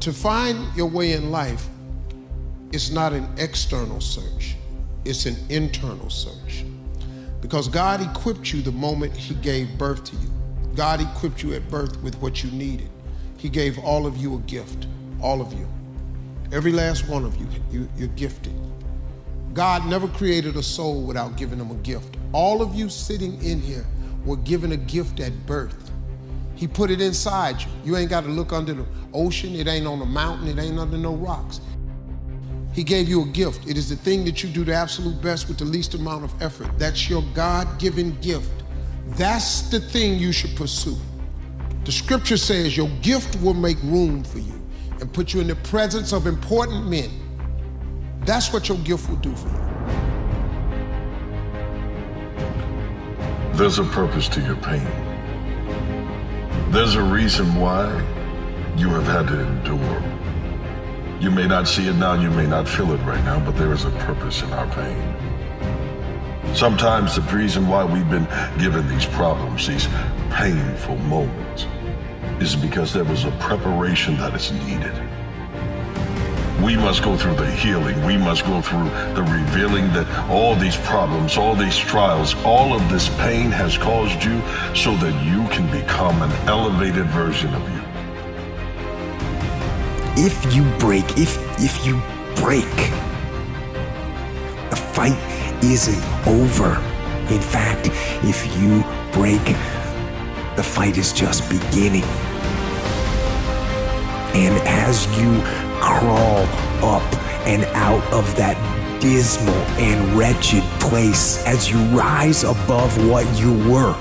To find your way in life is not an external search, it's an internal search. Because God equipped you the moment He gave birth to you. God equipped you at birth with what you needed. He gave all of you a gift, all of you. Every last one of you, you're gifted. God never created a soul without giving them a gift. All of you sitting in here were given a gift at birth. He put it inside you. You ain't got to look under the ocean. It ain't on a mountain. It ain't under no rocks. He gave you a gift. It is the thing that you do the absolute best with the least amount of effort. That's your God-given gift. That's the thing you should pursue. The scripture says your gift will make room for you and put you in the presence of important men. That's what your gift will do for you. There's a purpose to your pain. There's a reason why you have had to endure. You may not see it now, you may not feel it right now, but there is a purpose in our pain. Sometimes the reason why we've been given these problems, these painful moments, is because there was a preparation that is needed. We must go through the healing. We must go through the revealing that all these problems, all these trials, all of this pain has caused you so that you can become an elevated version of you. If you break, the fight isn't over. In fact, if you break, the fight is just beginning. And as you crawl up and out of that dismal and wretched place, as you rise above what you were,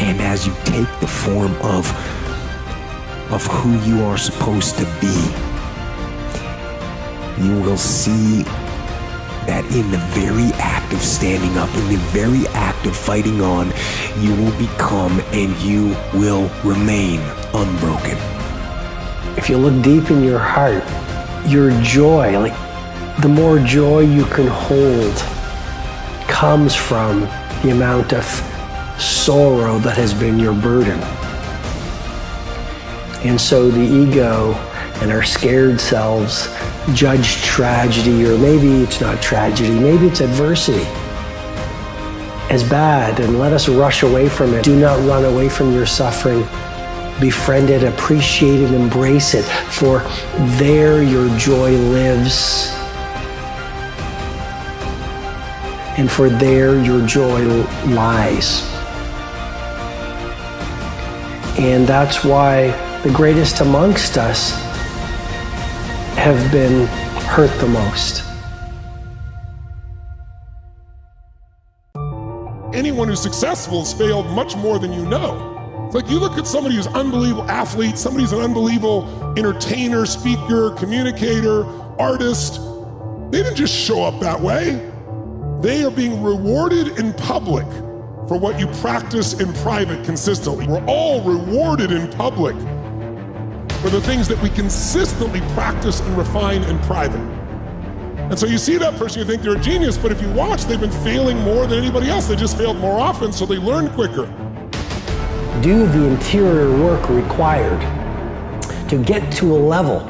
and as you take the form of who you are supposed to be, you will see that in the very act of standing up, in the very act of fighting on, you will become and you will remain unbroken. If you look deep in your heart, your joy, like the more joy you can hold, comes from the amount of sorrow that has been your burden. And so the ego and our scared selves judge tragedy, or maybe it's not tragedy, maybe it's adversity, as bad, and let us rush away from it. Do not run away from your suffering. Befriend it, appreciate it, embrace it, for there your joy lives. And for there your joy lies. And that's why the greatest amongst us have been hurt the most. Anyone who's successful has failed much more than you know. It's like you look at somebody who's an unbelievable athlete, somebody who's an unbelievable entertainer, speaker, communicator, artist. They didn't just show up that way. They are being rewarded in public for what you practice in private consistently. We're all rewarded in public for the things that we consistently practice and refine in private. And so you see that person, you think they're a genius, but if you watch, they've been failing more than anybody else. They just failed more often, so they learn quicker. Do the interior work required to get to a level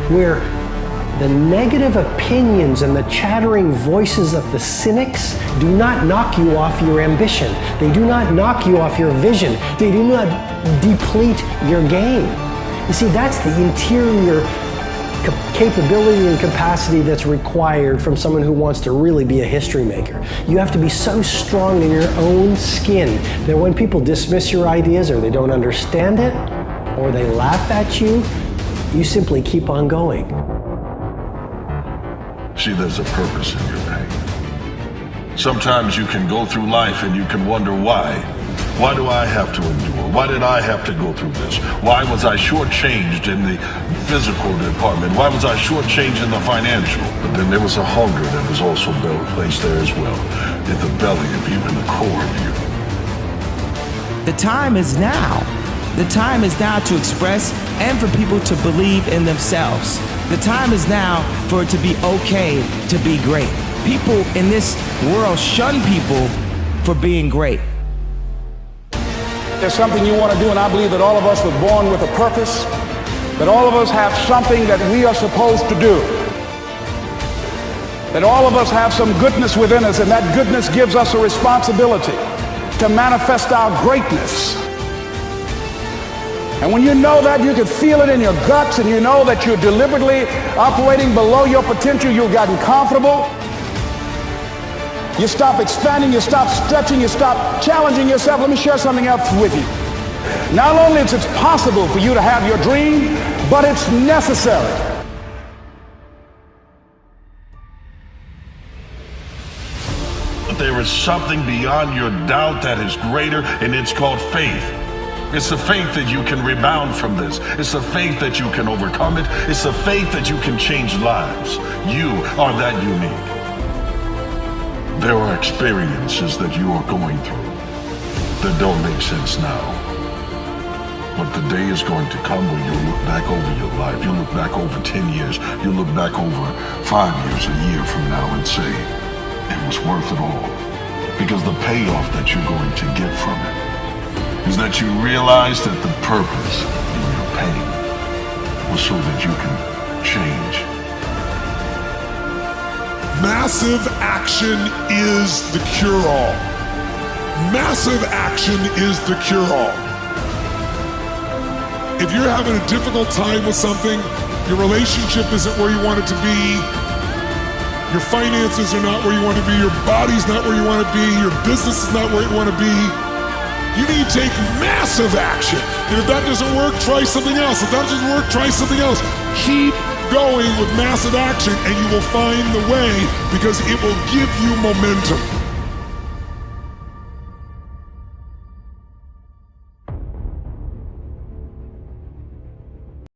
where the negative opinions and the chattering voices of the cynics do not knock you off your ambition. They do not knock you off your vision. They do not deplete your game. You see, that's the interior capability and capacity that's required from someone who wants to really be a history maker. You have to be so strong in your own skin that when people dismiss your ideas, or they don't understand it, or they laugh at you, you simply keep on going. See, there's a purpose in your pain. Sometimes you can go through life and you can wonder why. Why do I have to endure? Why did I have to go through this? Why was I shortchanged in the physical department? Why was I shortchanged in the financial? But then there was a hunger that was also placed there as well, in the belly of you, in the core of you. The time is now. The time is now to express and for people to believe in themselves. The time is now for it to be okay to be great. People in this world shun people for being great. there's something you want to do, and I believe that all of us were born with a purpose, that all of us have something that we are supposed to do, that all of us have some goodness within us, and that goodness gives us a responsibility to manifest our greatness. And when you know that, you can feel it in your guts, and you know that you're deliberately operating below your potential. You've gotten comfortable. You stop expanding, you stop stretching, you stop challenging yourself. Let me share something else with you. Not only is it possible for you to have your dream, but it's necessary. But there is something beyond your doubt that is greater, and it's called faith. It's the faith that you can rebound from this. It's the faith that you can overcome it. It's the faith that you can change lives. You are that unique. There are experiences that you are going through that don't make sense now. But the day is going to come when you look back over your life. You look back over 10 years. You look back over 5 years, a year from now, and say, it was worth it all. Because the payoff that you're going to get from it is that you realize that the purpose in your pain was so that you can change. Massive action is the cure-all. Massive action is the cure-all. If you're having a difficult time with something, your relationship isn't where you want it to be, your finances are not where you want to be, your body's not where you want to be, your business is not where you want to be, you need to take massive action. And if that doesn't work, try something else. If that doesn't work, try something else. Keep going with massive action, and you will find the way, because it will give you momentum.